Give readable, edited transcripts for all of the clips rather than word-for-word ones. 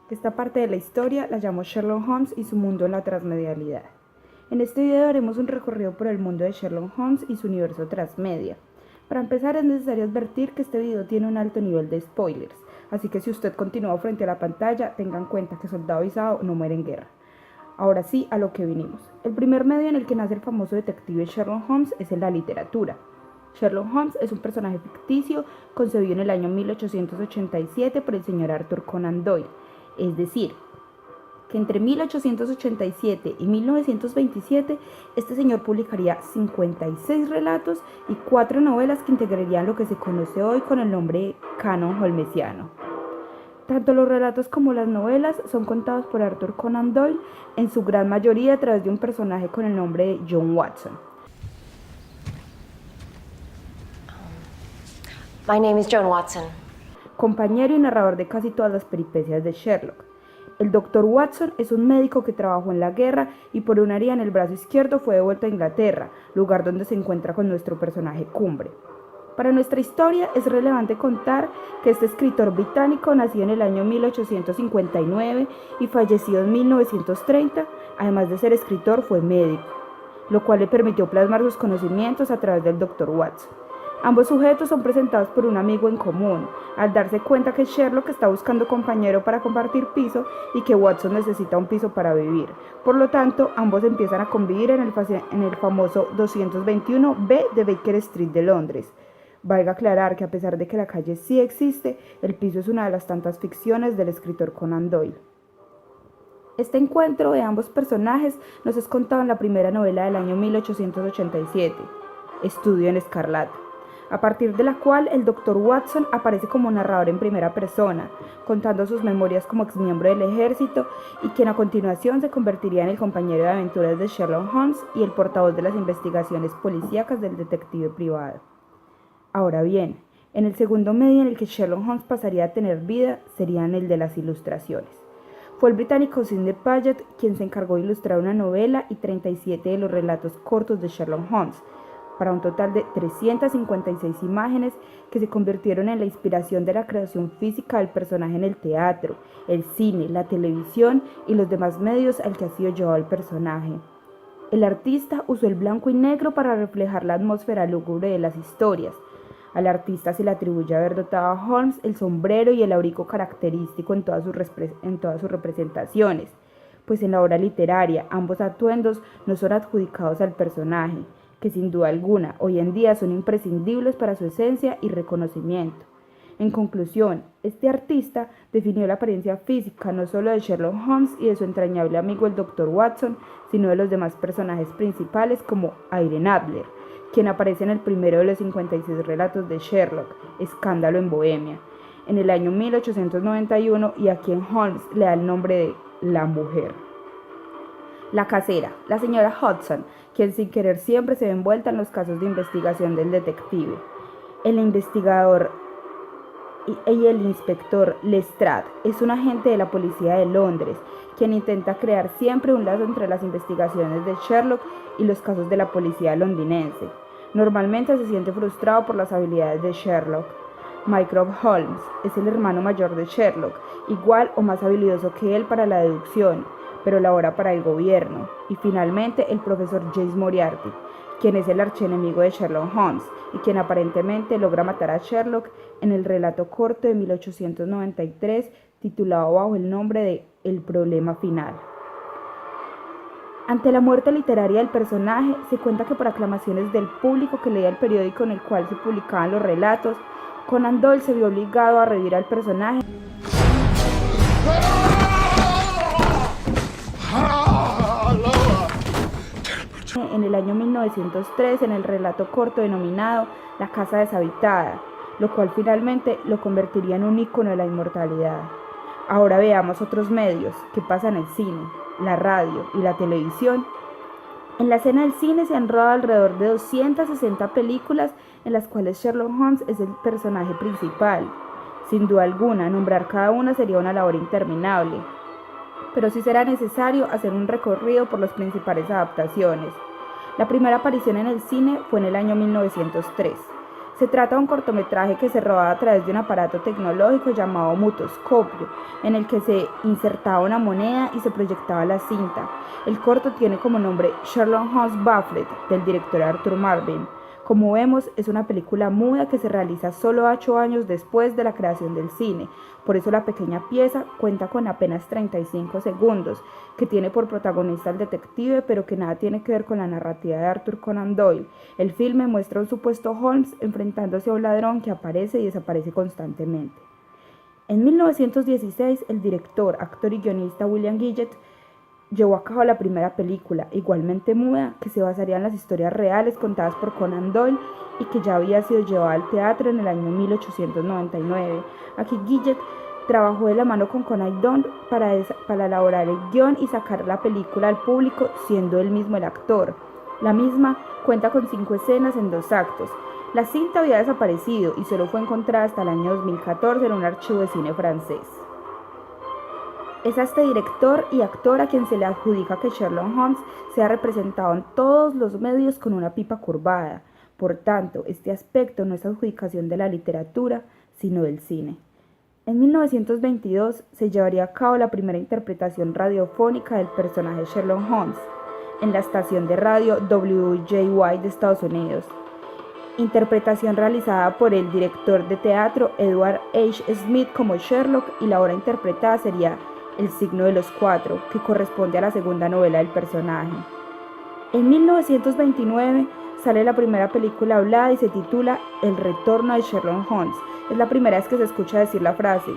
Esta parte de la historia la llamo Sherlock Holmes y su mundo en la transmedialidad. En este video haremos un recorrido por el mundo de Sherlock Holmes y su universo transmedia. Para empezar es necesario advertir que este video tiene un alto nivel de spoilers, así que si usted continúa frente a la pantalla, tenga en cuenta que soldado avisado no muere en guerra. Ahora sí, a lo que vinimos. El primer medio en el que nace el famoso detective Sherlock Holmes es en la literatura. Sherlock Holmes es un personaje ficticio concebido en el año 1887 por el señor Arthur Conan Doyle. Es decir, que entre 1887 y 1927 este señor publicaría 56 relatos y 4 novelas que integrarían lo que se conoce hoy con el nombre de canon holmesiano. Tanto los relatos como las novelas son contados por Arthur Conan Doyle, en su gran mayoría a través de un personaje con el nombre de John Watson. My name is Joan Watson. Compañero y narrador de casi todas las peripecias de Sherlock. El Dr. Watson es un médico que trabajó en la guerra y por una herida en el brazo izquierdo fue devuelto a Inglaterra, lugar donde se encuentra con nuestro personaje cumbre. Para nuestra historia es relevante contar que este escritor británico nació en el año 1859 y fallecido en 1930, además de ser escritor fue médico, lo cual le permitió plasmar sus conocimientos a través del Dr. Watson. Ambos sujetos son presentados por un amigo en común, al darse cuenta que Sherlock está buscando compañero para compartir piso y que Watson necesita un piso para vivir. Por lo tanto, ambos empiezan a convivir en el famoso 221B de Baker Street de Londres. Valga aclarar que a pesar de que la calle sí existe, el piso es una de las tantas ficciones del escritor Conan Doyle. Este encuentro de ambos personajes nos es contado en la primera novela del año 1887, Estudio en Escarlata, a partir de la cual el Dr. Watson aparece como narrador en primera persona, contando sus memorias como exmiembro del ejército y quien a continuación se convertiría en el compañero de aventuras de Sherlock Holmes y el portavoz de las investigaciones policíacas del detective privado. Ahora bien, en el segundo medio en el que Sherlock Holmes pasaría a tener vida sería en el de las ilustraciones. Fue el británico Sidney Paget quien se encargó de ilustrar una novela y 37 de los relatos cortos de Sherlock Holmes, para un total de 356 imágenes que se convirtieron en la inspiración de la creación física del personaje en el teatro, el cine, la televisión y los demás medios al que ha sido llevado el personaje. El artista usó el blanco y negro para reflejar la atmósfera lúgubre de las historias. Al artista se le atribuye haber dotado a Holmes el sombrero y el abrigo característico en todas sus representaciones, pues en la obra literaria ambos atuendos no son adjudicados al personaje, que sin duda alguna hoy en día son imprescindibles para su esencia y reconocimiento. En conclusión, este artista definió la apariencia física no solo de Sherlock Holmes y de su entrañable amigo el Dr. Watson, sino de los demás personajes principales como Irene Adler, quien aparece en el primero de los 56 relatos de Sherlock, Escándalo en Bohemia, en el año 1891 y a quien Holmes le da el nombre de La Mujer. La casera, la señora Hudson, quien sin querer siempre se ve envuelta en los casos de investigación del detective. El investigador y el inspector Lestrade es un agente de la policía de Londres, quien intenta crear siempre un lazo entre las investigaciones de Sherlock y los casos de la policía londinense. Normalmente se siente frustrado por las habilidades de Sherlock. Mycroft Holmes es el hermano mayor de Sherlock, igual o más habilidoso que él para la deducción, pero labora para el gobierno. Y finalmente el profesor James Moriarty, quien es el archienemigo de Sherlock Holmes y quien aparentemente logra matar a Sherlock en el relato corto de 1893 titulado bajo el nombre de El problema final. Ante la muerte literaria del personaje, se cuenta que por aclamaciones del público que leía el periódico en el cual se publicaban los relatos, Conan Doyle se vio obligado a revivir al personaje en el año 1903 en el relato corto denominado La casa deshabitada, lo cual finalmente lo convertiría en un ícono de la inmortalidad. Ahora veamos otros medios que pasan en el cine, la radio y la televisión. En la escena del cine se han rodado alrededor de 260 películas en las cuales Sherlock Holmes es el personaje principal. Sin duda alguna, nombrar cada una sería una labor interminable, pero sí será necesario hacer un recorrido por las principales adaptaciones. La primera aparición en el cine fue en el año 1903. Se trata de un cortometraje que se rodaba a través de un aparato tecnológico llamado mutoscopio, en el que se insertaba una moneda y se proyectaba la cinta. El corto tiene como nombre Sherlock Holmes Baffled, del director Arthur Marvin. Como vemos, es una película muda que se realiza solo 8 años después de la creación del cine. Por eso la pequeña pieza cuenta con apenas 35 segundos, que tiene por protagonista al detective, pero que nada tiene que ver con la narrativa de Arthur Conan Doyle. El filme muestra a un supuesto Holmes enfrentándose a un ladrón que aparece y desaparece constantemente. En 1916, el director, actor y guionista William Gillett llevó a cabo la primera película, igualmente muda, que se basaría en las historias reales contadas por Conan Doyle y que ya había sido llevada al teatro en el año 1899. Aquí Gillett trabajó de la mano con Conan Doyle para elaborar el guión y sacar la película al público, siendo él mismo el actor. La misma cuenta con 5 escenas en 2 actos. La cinta había desaparecido y solo fue encontrada hasta el año 2014 en un archivo de cine francés. Es a este director y actor a quien se le adjudica que Sherlock Holmes sea representado en todos los medios con una pipa curvada. Por tanto, este aspecto no es adjudicación de la literatura, sino del cine. En 1922 se llevaría a cabo la primera interpretación radiofónica del personaje Sherlock Holmes en la estación de radio WJY de Estados Unidos. Interpretación realizada por el director de teatro Edward H. Smith como Sherlock, y la obra interpretada sería El signo de los 4, que corresponde a la segunda novela del personaje. En 1929 sale la primera película hablada y se titula El retorno de Sherlock Holmes. Es la primera vez que se escucha decir la frase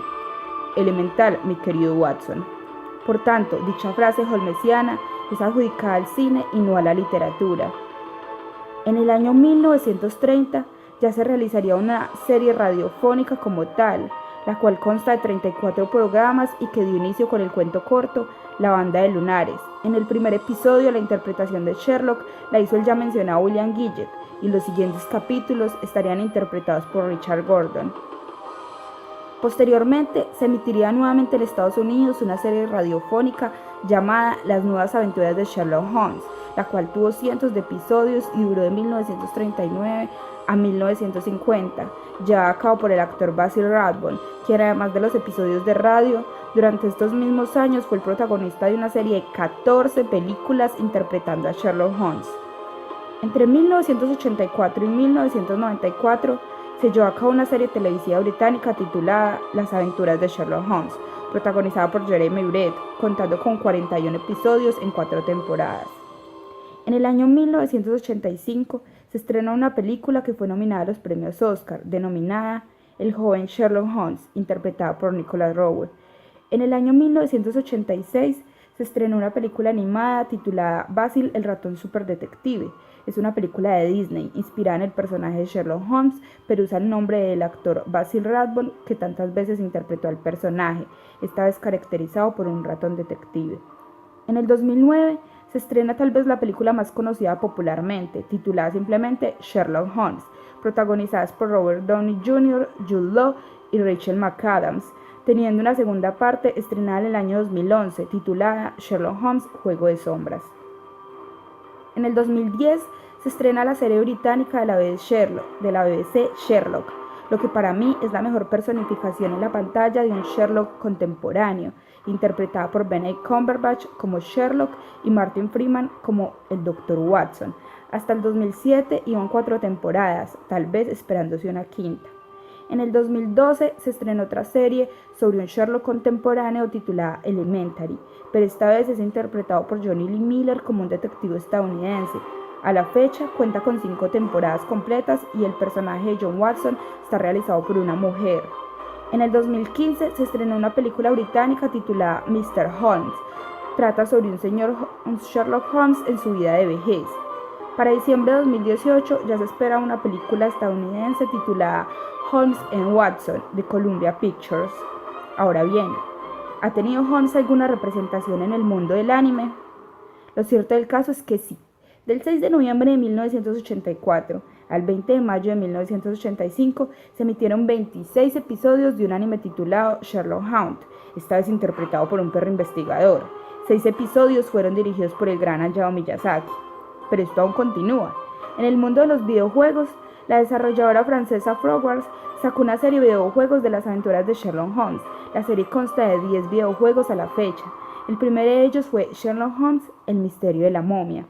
elemental, mi querido Watson. Por tanto, dicha frase holmesiana es adjudicada al cine y no a la literatura. En el año 1930 ya se realizaría una serie radiofónica como tal, la cual consta de 34 programas y que dio inicio con el cuento corto La banda de lunares. En el primer episodio, la interpretación de Sherlock la hizo el ya mencionado William Gillett, y los siguientes capítulos estarían interpretados por Richard Gordon. Posteriormente, se emitiría nuevamente en Estados Unidos una serie radiofónica llamada Las nuevas aventuras de Sherlock Holmes, la cual tuvo cientos de episodios y duró de 1939 a 1950, llevada a cabo por el actor Basil Rathbone, quien además de los episodios de radio, durante estos mismos años fue el protagonista de una serie de 14 películas interpretando a Sherlock Holmes. Entre 1984 y 1994 se llevó a cabo una serie televisiva británica titulada Las aventuras de Sherlock Holmes, protagonizada por Jeremy Brett, contando con 41 episodios en 4 temporadas. En el año 1985 se estrenó una película que fue nominada a los premios Oscar, denominada El joven Sherlock Holmes, interpretada por Nicholas Rowe. En el año 1986 se estrenó una película animada titulada Basil el ratón superdetective. Es una película de Disney inspirada en el personaje de Sherlock Holmes, pero usa el nombre del actor Basil Rathbone, que tantas veces interpretó al personaje, esta vez caracterizado por un ratón detective. En el 2009 se estrena tal vez la película más conocida popularmente, titulada simplemente Sherlock Holmes, protagonizadas por Robert Downey Jr., Jude Law y Rachel McAdams, teniendo una segunda parte estrenada en el año 2011, titulada Sherlock Holmes, Juego de Sombras. En el 2010 se estrena la serie británica de la BBC Sherlock, lo que para mí es la mejor personificación en la pantalla de un Sherlock contemporáneo, interpretada por Benedict Cumberbatch como Sherlock y Martin Freeman como el Dr. Watson. Hasta el 2007 iban 4 temporadas, tal vez esperándose una quinta. En el 2012 se estrenó otra serie sobre un Sherlock contemporáneo titulada Elementary, pero esta vez es interpretado por Johnny Lee Miller como un detective estadounidense. A la fecha cuenta con 5 temporadas completas y el personaje de John Watson está realizado por una mujer. En el 2015 se estrenó una película británica titulada Mr. Holmes. Trata sobre un Sherlock Holmes en su vida de vejez. Para diciembre de 2018 ya se espera una película estadounidense titulada Holmes and Watson de Columbia Pictures. Ahora bien, ¿ha tenido Holmes alguna representación en el mundo del anime? Lo cierto del caso es que sí. Del 6 de noviembre de 1984 al 20 de mayo de 1985 se emitieron 26 episodios de un anime titulado Sherlock Holmes, esta vez interpretado por un perro investigador. 6 episodios fueron dirigidos por el gran Hayao Miyazaki. Pero esto aún continúa. En el mundo de los videojuegos, la desarrolladora francesa Frogwares sacó una serie de videojuegos de las aventuras de Sherlock Holmes. La serie consta de 10 videojuegos a la fecha. El primero de ellos fue Sherlock Holmes, el misterio de la momia,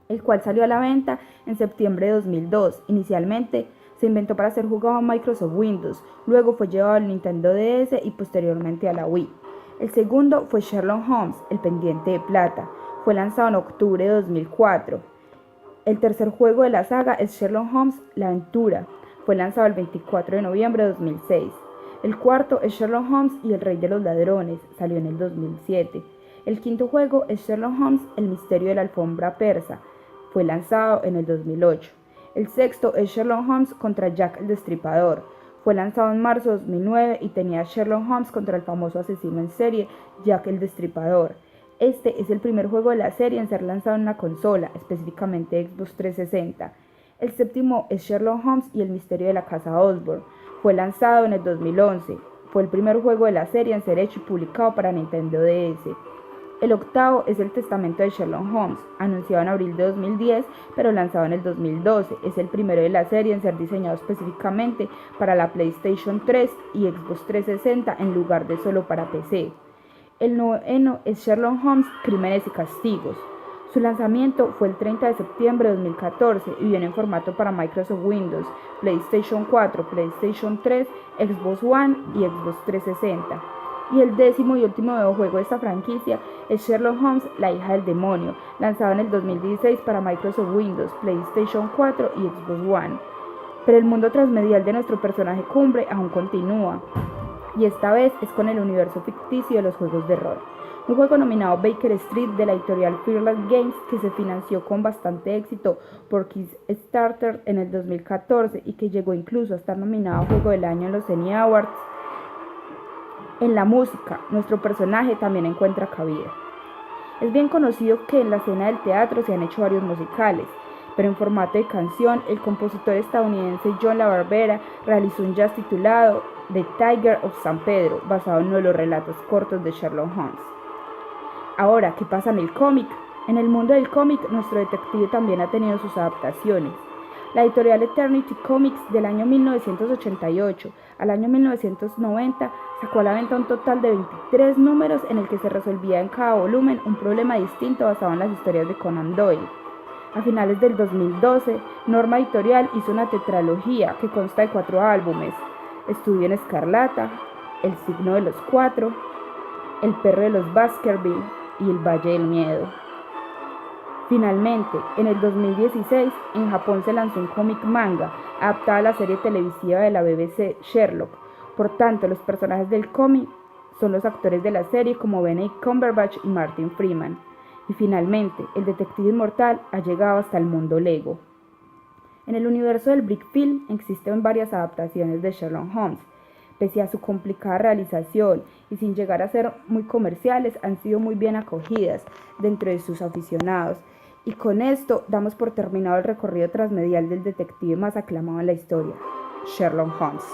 el cual salió a la venta en septiembre de 2002. Inicialmente se inventó para ser jugado en Microsoft Windows, luego fue llevado al Nintendo DS y posteriormente a la Wii. El segundo fue Sherlock Holmes, el pendiente de plata, fue lanzado en octubre de 2004. El tercer juego de la saga es Sherlock Holmes, la aventura, fue lanzado el 24 de noviembre de 2006. El cuarto es Sherlock Holmes y el rey de los ladrones, salió en el 2007. El quinto juego es Sherlock Holmes, el misterio de la alfombra persa, fue lanzado en el 2008. El sexto es Sherlock Holmes contra Jack el Destripador, fue lanzado en marzo de 2009 y tenía Sherlock Holmes contra el famoso asesino en serie Jack el Destripador. Este es el primer juego de la serie en ser lanzado en una consola, específicamente Xbox 360. El séptimo es Sherlock Holmes y el misterio de la casa Osborn, fue lanzado en el 2011. Fue el primer juego de la serie en ser hecho y publicado para Nintendo DS. El octavo es El testamento de Sherlock Holmes, anunciado en abril de 2010, pero lanzado en el 2012. Es el primero de la serie en ser diseñado específicamente para la PlayStation 3 y Xbox 360 en lugar de solo para PC. El noveno es Sherlock Holmes, Crímenes y Castigos. Su lanzamiento fue el 30 de septiembre de 2014 y viene en formato para Microsoft Windows, PlayStation 4, PlayStation 3, Xbox One y Xbox 360. Y el décimo y último videojuego de esta franquicia es Sherlock Holmes, la hija del demonio, lanzado en el 2016 para Microsoft Windows, PlayStation 4 y Xbox One. Pero el mundo transmedial de nuestro personaje cumbre aún continúa, y esta vez es con el universo ficticio de los juegos de rol. Un juego nominado Baker Street de la editorial Fearless Games, que se financió con bastante éxito por Kickstarter en el 2014 y que llegó incluso a estar nominado a Juego del Año en los Emmy Awards. En la música, nuestro personaje también encuentra cabida. Es bien conocido que en la escena del teatro se han hecho varios musicales, pero en formato de canción, el compositor estadounidense John LaBarbera realizó un jazz titulado The Tiger of San Pedro, basado en uno de los relatos cortos de Sherlock Holmes. Ahora, ¿qué pasa en el cómic? En el mundo del cómic, nuestro detective también ha tenido sus adaptaciones. La editorial Eternity Comics del año 1988 al año 1990 sacó a la venta un total de 23 números en el que se resolvía en cada volumen un problema distinto basado en las historias de Conan Doyle. A finales del 2012, Norma Editorial hizo una tetralogía que consta de 4 álbumes: Estudio en Escarlata, El signo de los 4, El perro de los Baskerville y El Valle del Miedo. Finalmente, en el 2016, en Japón se lanzó un cómic manga adaptado a la serie televisiva de la BBC Sherlock. Por tanto, los personajes del cómic son los actores de la serie como Benedict Cumberbatch y Martin Freeman. Y finalmente, el detective inmortal ha llegado hasta el mundo Lego. En el universo del Brick Film existen varias adaptaciones de Sherlock Holmes. Pese a su complicada realización y sin llegar a ser muy comerciales, han sido muy bien acogidas dentro de sus aficionados. Y con esto damos por terminado el recorrido transmedial del detective más aclamado en la historia, Sherlock Holmes.